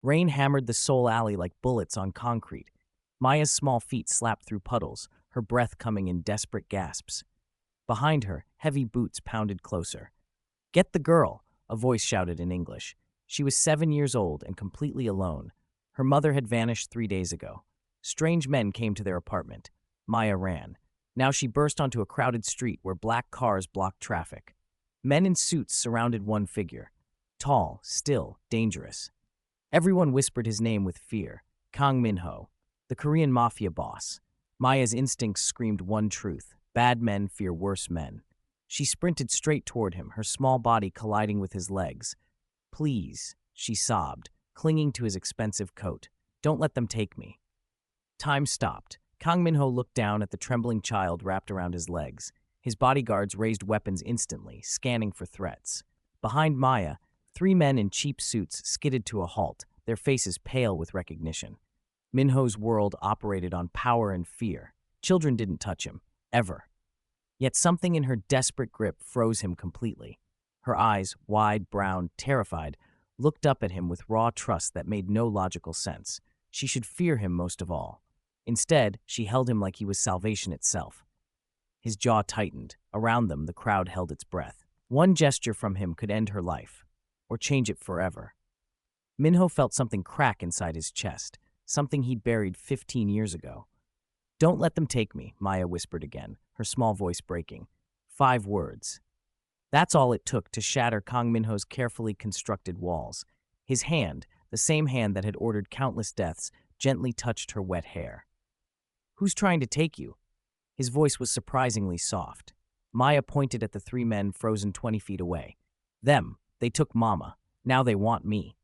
Rain hammered the Soul Alley like bullets on concrete. Maya's small feet slapped through puddles, her breath coming in desperate gasps. Behind her, heavy boots pounded closer. "Get the girl," a voice shouted in English. She was 7 years old and completely alone. Her mother had vanished 3 days ago. Strange men came to their apartment. Maya ran. Now she burst onto a crowded street where black cars blocked traffic. Men in suits surrounded one figure. Tall, still, dangerous. Everyone whispered his name with fear. Kang Min-ho, the Korean Mafia boss. Maya's instincts screamed one truth: bad men fear worse men. She sprinted straight toward him, her small body colliding with his legs. "Please," she sobbed, clinging to his expensive coat. "Don't let them take me." Time stopped. Kang Min-ho looked down at the trembling child wrapped around his legs. His bodyguards raised weapons instantly, scanning for threats. Behind Maya, 3 men in cheap suits skidded to a halt, their faces pale with recognition. Minho's world operated on power and fear. Children didn't touch him, ever. Yet something in her desperate grip froze him completely. Her eyes, wide, brown, terrified, looked up at him with raw trust that made no logical sense. She should fear him most of all. Instead, she held him like he was salvation itself. His jaw tightened. Around them, the crowd held its breath. One gesture from him could end her life, or change it forever. Minho felt something crack inside his chest, something he'd buried 15 years ago. "Don't let them take me," Maya whispered again, her small voice breaking. 5 words. That's all it took to shatter Kang Minho's carefully constructed walls. His hand, the same hand that had ordered countless deaths, gently touched her wet hair. "Who's trying to take you?" His voice was surprisingly soft. Maya pointed at the 3 men frozen 20 feet away. "Them. They took Mama. Now they want me."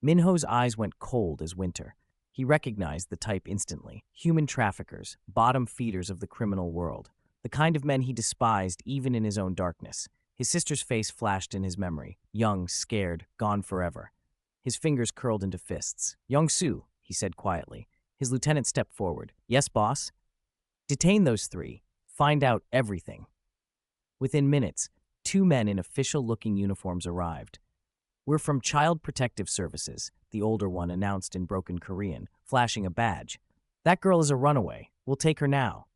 Minho's eyes went cold as winter. He recognized the type instantly. Human traffickers, bottom feeders of the criminal world. The kind of men he despised even in his own darkness. His sister's face flashed in his memory. Young, scared, gone forever. His fingers curled into fists. "Young-soo," he said quietly. His lieutenant stepped forward. "Yes, boss?" "Detain those 3. Find out everything." Within minutes, 2 men in official-looking uniforms arrived. "We're from Child Protective Services," the older one announced in broken Korean, flashing a badge. "That girl is a runaway. We'll take her now."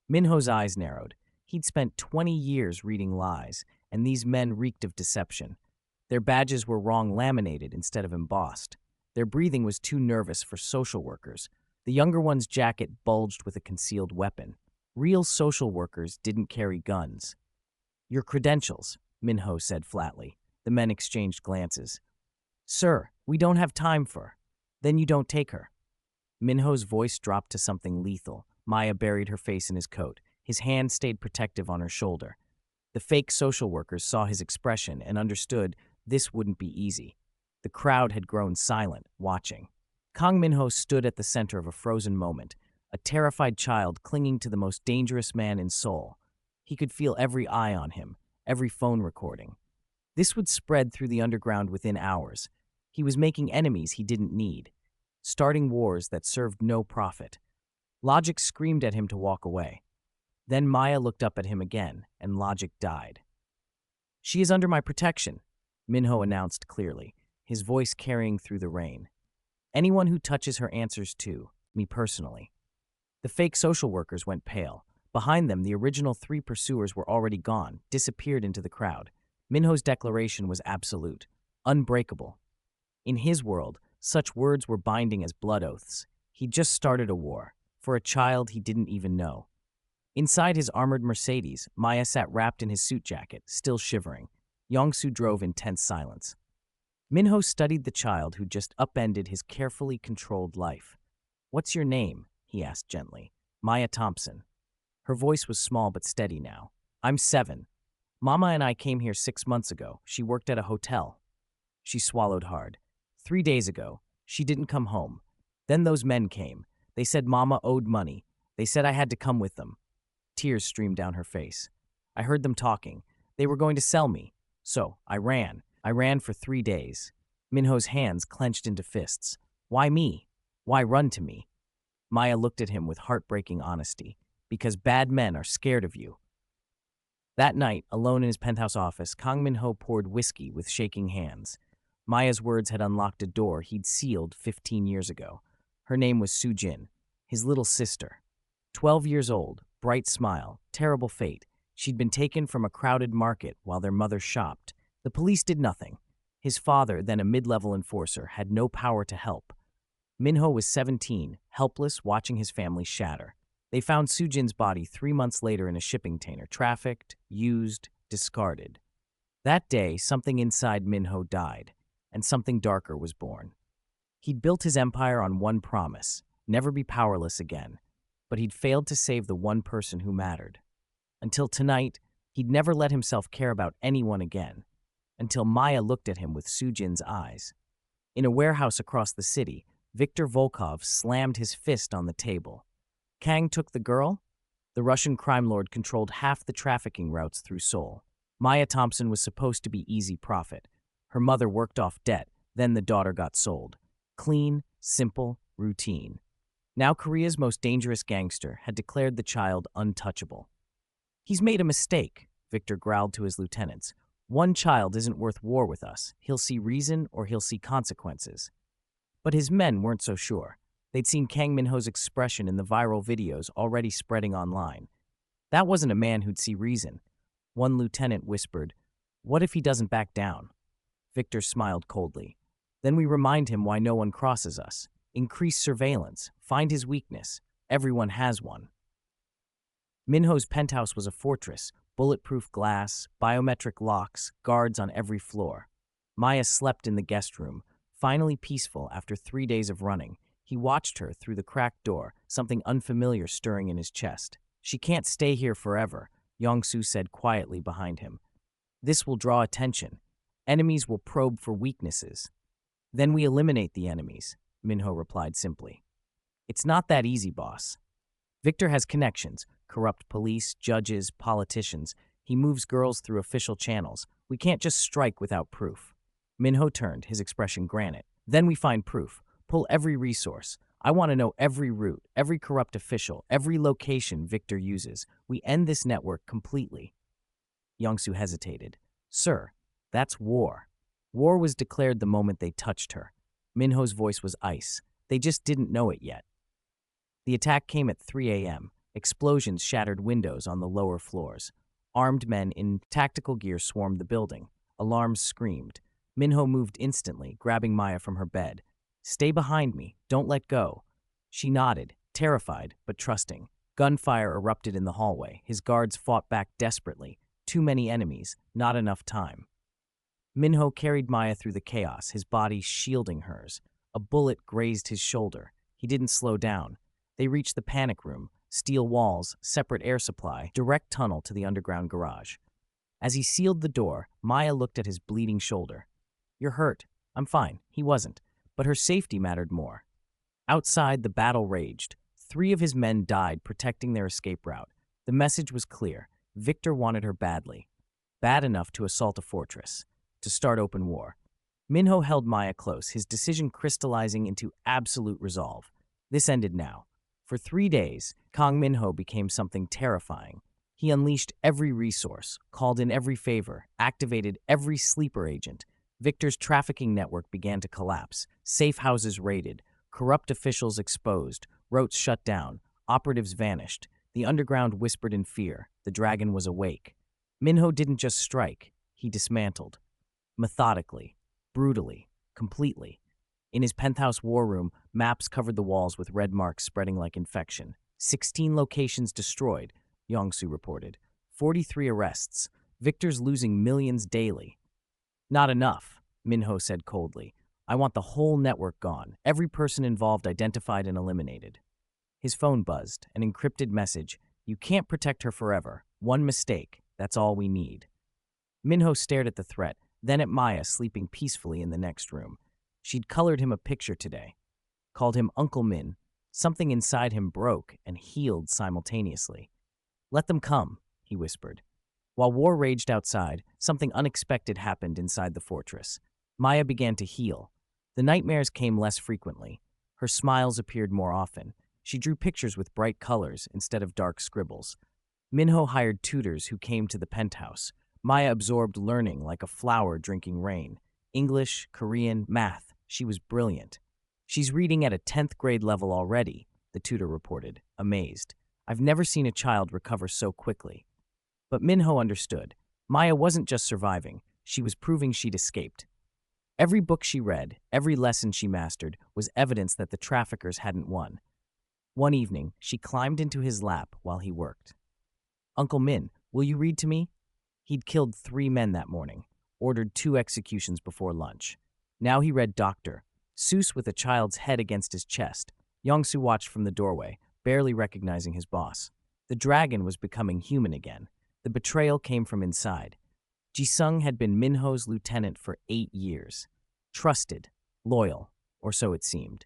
Minho's eyes narrowed. He'd spent 20 years reading lies, and these men reeked of deception. Their badges were wrong laminated instead of embossed. Their breathing was too nervous for social workers. The younger one's jacket bulged with a concealed weapon. Real social workers didn't carry guns. "Your credentials," Minho said flatly. The men exchanged glances. "Sir, we don't have time for." "Then you don't take her." Minho's voice dropped to something lethal. Maya buried her face in his coat. His hand stayed protective on her shoulder. The fake social workers saw his expression and understood this wouldn't be easy. The crowd had grown silent, watching. Kang Minho stood at the center of a frozen moment, a terrified child clinging to the most dangerous man in Seoul. He could feel every eye on him, every phone recording. This would spread through the underground within hours. He was making enemies he didn't need, starting wars that served no profit. Logic screamed at him to walk away. Then Maya looked up at him again, and logic died. "She is under my protection," Minho announced clearly, his voice carrying through the rain. "Anyone who touches her answers to me personally." The fake social workers went pale. Behind them, the original 3 pursuers were already gone, disappeared into the crowd. Minho's declaration was absolute, unbreakable. In his world, such words were binding as blood oaths. He'd just started a war, for a child he didn't even know. Inside his armored Mercedes, Maya sat wrapped in his suit jacket, still shivering. Yongsu drove in tense silence. Minho studied the child who just upended his carefully controlled life. "What's your name?" he asked gently. "Maya Thompson." Her voice was small but steady now. "I'm 7. Mama and I came here 6 months ago. She worked at a hotel." She swallowed hard. 3 days ago, she didn't come home. Then those men came. They said Mama owed money. They said I had to come with them. Tears streamed down her face. "I heard them talking. They were going to sell me. So, I ran. I ran for 3 days." Minho's hands clenched into fists. "Why me? Why run to me?" Maya looked at him with heartbreaking honesty. "Because bad men are scared of you." That night, alone in his penthouse office, Kang Min-ho poured whiskey with shaking hands. Maya's words had unlocked a door he'd sealed 15 years ago. Her name was Sujin, his little sister. 12 years old, bright smile, terrible fate. She'd been taken from a crowded market while their mother shopped. The police did nothing. His father, then a mid-level enforcer, had no power to help. Minho was 17, helpless, watching his family shatter. They found Sujin's body 3 months later in a shipping container, trafficked, used, discarded. That day, something inside Minho died, and something darker was born. He'd built his empire on one promise, never be powerless again, but he'd failed to save the one person who mattered. Until tonight, he'd never let himself care about anyone again, until Maya looked at him with Sujin's eyes. In a warehouse across the city, Viktor Volkov slammed his fist on the table. Kang took the girl? The Russian crime lord controlled half the trafficking routes through Seoul. Maya Thompson was supposed to be easy profit. Her mother worked off debt, then the daughter got sold. Clean, simple, routine. Now Korea's most dangerous gangster had declared the child untouchable. "He's made a mistake," Victor growled to his lieutenants. "One child isn't worth war with us. He'll see reason or he'll see consequences." But his men weren't so sure. They'd seen Kang Minho's expression in the viral videos already spreading online. That wasn't a man who'd see reason. One lieutenant whispered, "What if he doesn't back down?" Victor smiled coldly. "Then we remind him why no one crosses us. Increase surveillance. Find his weakness. Everyone has one." Minho's penthouse was a fortress, bulletproof glass, biometric locks, guards on every floor. Maya slept in the guest room, finally peaceful after 3 days of running. He watched her through the cracked door, something unfamiliar stirring in his chest. "She can't stay here forever," Yongsu said quietly behind him. "This will draw attention. Enemies will probe for weaknesses." "Then we eliminate the enemies," Minho replied simply. "It's not that easy, boss. Victor has connections, corrupt police, judges, politicians. He moves girls through official channels. We can't just strike without proof." Minho turned, his expression granite. "Then we find proof. Pull every resource. I want to know every route, every corrupt official, every location Victor uses. We end this network completely." Yongsu hesitated. "Sir, that's war." War was declared the moment they touched her. Minho's voice was ice. They just didn't know it yet. The attack came at 3 a.m. Explosions shattered windows on the lower floors. Armed men in tactical gear swarmed the building. Alarms screamed. Minho moved instantly, grabbing Maya from her bed. "Stay behind me. Don't let go." She nodded, terrified but trusting. Gunfire erupted in the hallway. His guards fought back desperately. Too many enemies, not enough time. Minho carried Maya through the chaos, his body shielding hers. A bullet grazed his shoulder. He didn't slow down. They reached the panic room, steel walls, separate air supply, direct tunnel to the underground garage. As he sealed the door, Maya looked at his bleeding shoulder. "You're hurt." "I'm fine." He wasn't, but her safety mattered more. Outside, the battle raged. 3 of his men died protecting their escape route. The message was clear. Victor wanted her badly. Bad enough to assault a fortress, to start open war. Minho held Maya close, his decision crystallizing into absolute resolve. This ended now. For 3 days, Kang Minho became something terrifying. He unleashed every resource, called in every favor, activated every sleeper agent. Victor's trafficking network began to collapse, safe houses raided, corrupt officials exposed, routes shut down, operatives vanished. The underground whispered in fear. The dragon was awake. Minho didn't just strike, he dismantled. Methodically, brutally, completely. In his penthouse war room, maps covered the walls with red marks spreading like infection. 16 locations destroyed, Yongsu reported. 43 arrests. Victor's losing millions daily. "Not enough," Minho said coldly. "I want the whole network gone, every person involved identified and eliminated." His phone buzzed, an encrypted message. "You can't protect her forever. One mistake. That's all we need." Minho stared at the threat, then at Maya sleeping peacefully in the next room. She'd colored him a picture today, called him Uncle Min. Something inside him broke and healed simultaneously. "Let them come," he whispered. While war raged outside, something unexpected happened inside the fortress. Maya began to heal. The nightmares came less frequently. Her smiles appeared more often. She drew pictures with bright colors instead of dark scribbles. Minho hired tutors who came to the penthouse. Maya absorbed learning like a flower drinking rain. English, Korean, math. She was brilliant. She's reading at a 10th grade level already, the tutor reported, amazed. I've never seen a child recover so quickly. But Minho understood. Maya wasn't just surviving, she was proving she'd escaped. Every book she read, every lesson she mastered, was evidence that the traffickers hadn't won. One evening, she climbed into his lap while he worked. Uncle Min, will you read to me? He'd killed 3 men that morning, ordered 2 executions before lunch. Now he read Dr. Seuss with a child's head against his chest. Yongsu watched from the doorway, barely recognizing his boss. The dragon was becoming human again. The betrayal came from inside. Ji-sung had been Minho's lieutenant for 8 years. Trusted, loyal, or so it seemed.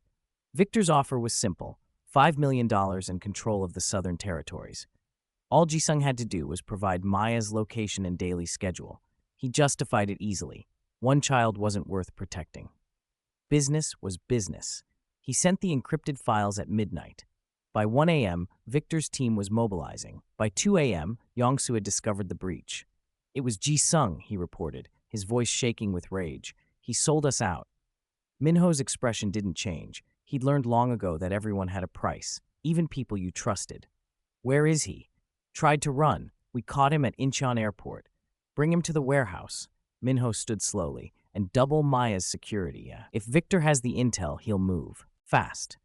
Victor's offer was simple, $5 million and control of the southern territories. All Ji-sung had to do was provide Maya's location and daily schedule. He justified it easily. One child wasn't worth protecting. Business was business. He sent the encrypted files at midnight. By 1 a.m., Victor's team was mobilizing. By 2 a.m., Yongsu had discovered the breach. It was Ji-sung, he reported, his voice shaking with rage. He sold us out. Minho's expression didn't change. He'd learned long ago that everyone had a price, even people you trusted. Where is he? Tried to run. We caught him at Incheon Airport. Bring him to the warehouse. Minho stood slowly. And double Maya's security. If Victor has the intel, he'll move. Fast.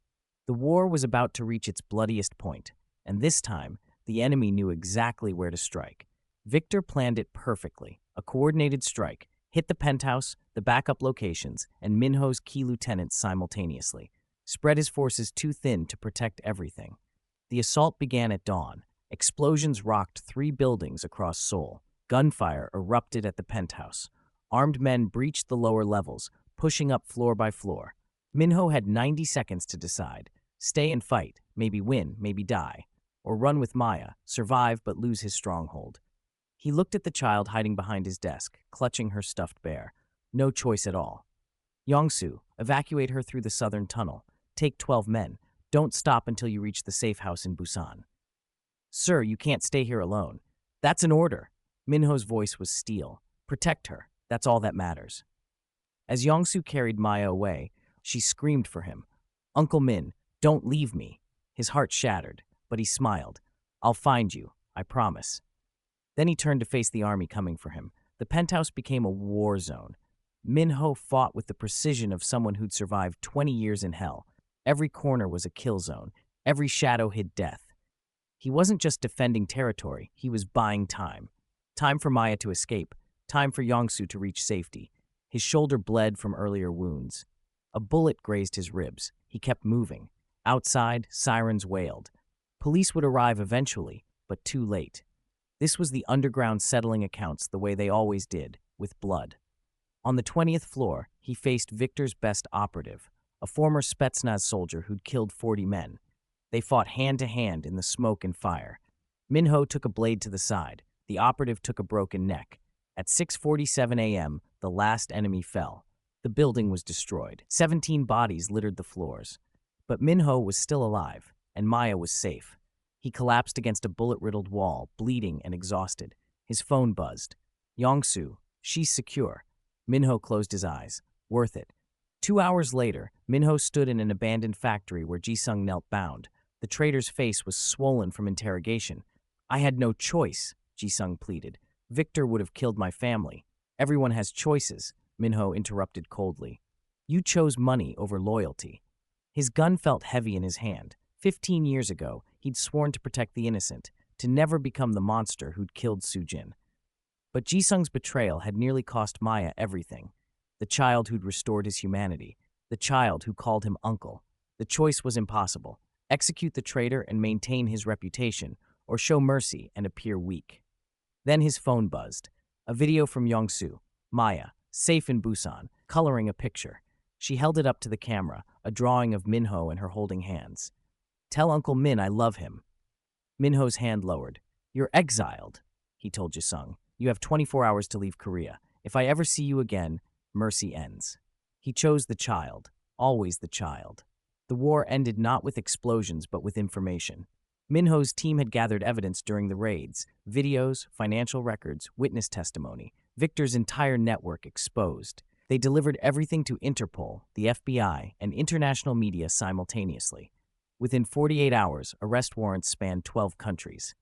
The war was about to reach its bloodiest point, and this time, the enemy knew exactly where to strike. Victor planned it perfectly. A coordinated strike, hit the penthouse, the backup locations, and Minho's key lieutenants simultaneously. Spread his forces too thin to protect everything. The assault began at dawn. Explosions rocked 3 buildings across Seoul. Gunfire erupted at the penthouse. Armed men breached the lower levels, pushing up floor by floor. Minho had 90 seconds to decide. Stay and fight, maybe win, maybe die. Or run with Maya, survive but lose his stronghold. He looked at the child hiding behind his desk, clutching her stuffed bear. No choice at all. Yongsu, evacuate her through the southern tunnel. Take 12 men. Don't stop until you reach the safe house in Busan. Sir, you can't stay here alone. That's an order. Minho's voice was steel. Protect her. That's all that matters. As Yongsu carried Maya away, she screamed for him. Uncle Min, don't leave me. His heart shattered, but he smiled. I'll find you, I promise. Then he turned to face the army coming for him. The penthouse became a war zone. Minho fought with the precision of someone who'd survived 20 years in hell. Every corner was a kill zone. Every shadow hid death. He wasn't just defending territory, he was buying time. Time for Maya to escape. Time for Yongsu to reach safety. His shoulder bled from earlier wounds. A bullet grazed his ribs. He kept moving. Outside, sirens wailed. Police would arrive eventually, but too late. This was the underground settling accounts the way they always did, with blood. On the 20th floor, he faced Victor's best operative, a former Spetsnaz soldier who'd killed 40 men. They fought hand-to-hand in the smoke and fire. Minho took a blade to the side. The operative took a broken neck. At 6:47 a.m., the last enemy fell. The building was destroyed. 17 bodies littered the floors. But Minho was still alive, and Maya was safe. He collapsed against a bullet-riddled wall, bleeding and exhausted. His phone buzzed. Yongsu, she's secure. Minho closed his eyes. Worth it. 2 hours later, Minho stood in an abandoned factory where Ji-sung knelt bound. The traitor's face was swollen from interrogation. I had no choice, Ji-sung pleaded. Victor would have killed my family. Everyone has choices, Minho interrupted coldly. You chose money over loyalty. His gun felt heavy in his hand. 15 years ago, he'd sworn to protect the innocent, to never become the monster who'd killed Sujin. But Ji-sung's betrayal had nearly cost Maya everything. The child who'd restored his humanity. The child who called him uncle. The choice was impossible. Execute the traitor and maintain his reputation, or show mercy and appear weak. Then his phone buzzed. A video from Yongsu, Maya, safe in Busan, coloring a picture. She held it up to the camera, a drawing of Minho and her holding hands. Tell Uncle Min I love him. Minho's hand lowered. You're exiled, he told Ji-sung. You have 24 hours to leave Korea. If I ever see you again, mercy ends. He chose the child, always the child. The war ended not with explosions but with information. Minho's team had gathered evidence during the raids, videos, financial records, witness testimony. Victor's entire network exposed. They delivered everything to Interpol, the FBI, and international media simultaneously. Within 48 hours, arrest warrants spanned 12 countries.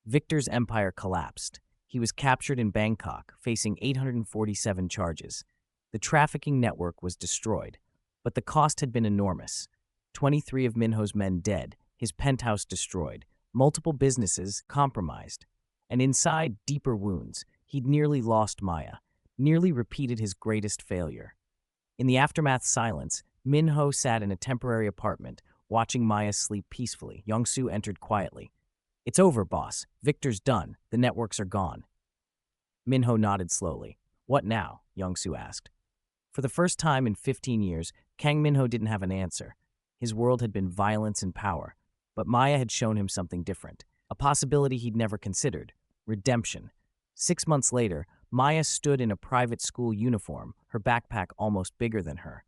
Victor's empire collapsed. He was captured in Bangkok, facing 847 charges. The trafficking network was destroyed, but the cost had been enormous. 23 of Minho's men dead, his penthouse destroyed, multiple businesses compromised. And inside, deeper wounds. He'd nearly lost Maya, nearly repeated his greatest failure. In the aftermath silence, Minho sat in a temporary apartment, watching Maya sleep peacefully. Young-soo entered quietly. "It's over, boss. Victor's done. The networks are gone." Minho nodded slowly. "What now?" Young-soo asked. For the first time in 15 years, Kang Minho didn't have an answer. His world had been violence and power, but Maya had shown him something different, a possibility he'd never considered: redemption. 6 months later, Maya stood in a private school uniform, her backpack almost bigger than her.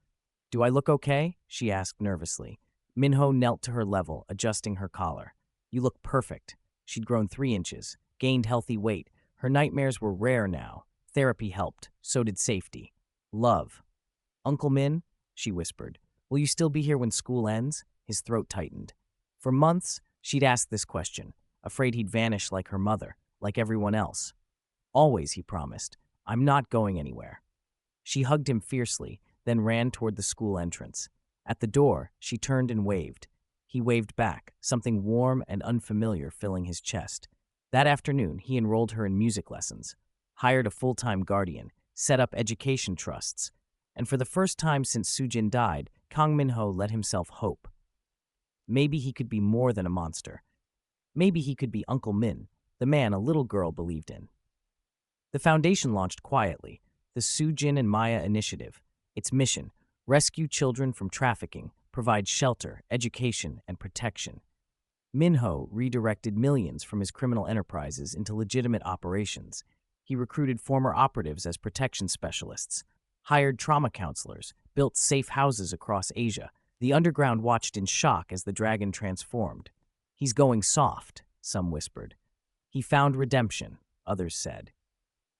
"Do I look okay?" she asked nervously. Minho knelt to her level, adjusting her collar. "You look perfect." She'd grown 3 inches, gained healthy weight. Her nightmares were rare now. Therapy helped. So did safety. "Love." "Uncle Min," she whispered, "will you still be here when school ends?" His throat tightened. For months, she'd asked this question, afraid he'd vanish like her mother, like everyone else. "Always," he promised. "I'm not going anywhere." She hugged him fiercely, then ran toward the school entrance. At the door, she turned and waved. He waved back, something warm and unfamiliar filling his chest. That afternoon, he enrolled her in music lessons, hired a full-time guardian, set up education trusts, and for the first time since Sujin died, Kang Minho let himself hope. Maybe he could be more than a monster. Maybe he could be Uncle Min, the man a little girl believed in. The foundation launched quietly, the Sujin and Maya Initiative. Its mission: rescue children from trafficking, provide shelter, education, and protection. Minho redirected millions from his criminal enterprises into legitimate operations. He recruited former operatives as protection specialists, hired trauma counselors, built safe houses across Asia. The underground watched in shock as the dragon transformed. "He's going soft," some whispered. "He found redemption," others said.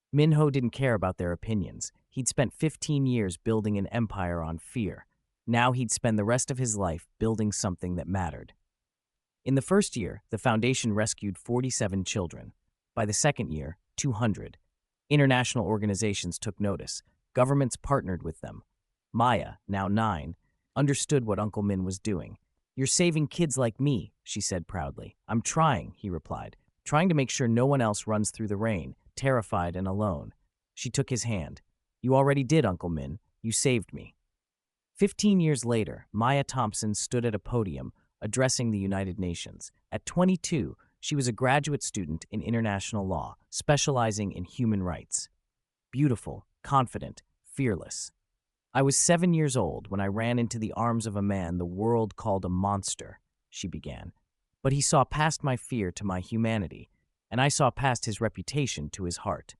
Minho didn't care about their opinions. He'd spent 15 years building an empire on fear. Now he'd spend the rest of his life building something that mattered. In the first year, the foundation rescued 47 children. By the second year, 200. International organizations took notice. Governments partnered with them. Maya, now 9, understood what Uncle Min was doing. "You're saving kids like me," she said proudly. "I'm trying," he replied, "trying to make sure no one else runs through the rain, terrified and alone." She took his hand. "You already did, Uncle Min. You saved me." 15 years later, Maya Thompson stood at a podium, addressing the United Nations. At 22, she was a graduate student in international law, specializing in human rights. Beautiful, confident, fearless. "I was 7 years old when I ran into the arms of a man the world called a monster," she began. "But he saw past my fear to my humanity, and I saw past his reputation to his heart."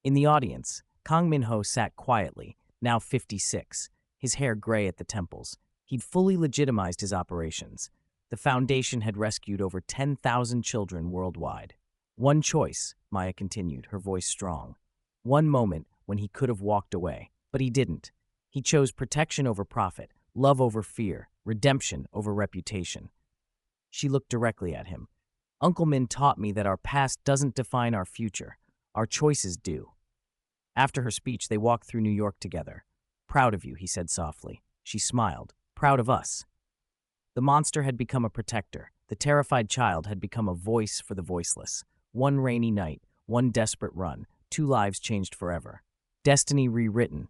In the audience, Kang Minho sat quietly, now 56, his hair gray at the temples. He'd fully legitimized his operations. The foundation had rescued over 10,000 children worldwide. "One choice," Maya continued, her voice strong. "One moment when he could have walked away, but he didn't. He chose protection over profit, love over fear, redemption over reputation." She looked directly at him. "Uncle Min taught me that our past doesn't define our future. Our choices do." After her speech, they walked through New York together. "Proud of you," he said softly. She smiled. "Proud of us." The monster had become a protector. The terrified child had become a voice for the voiceless. One rainy night, one desperate run, 2 lives changed forever. Destiny rewritten.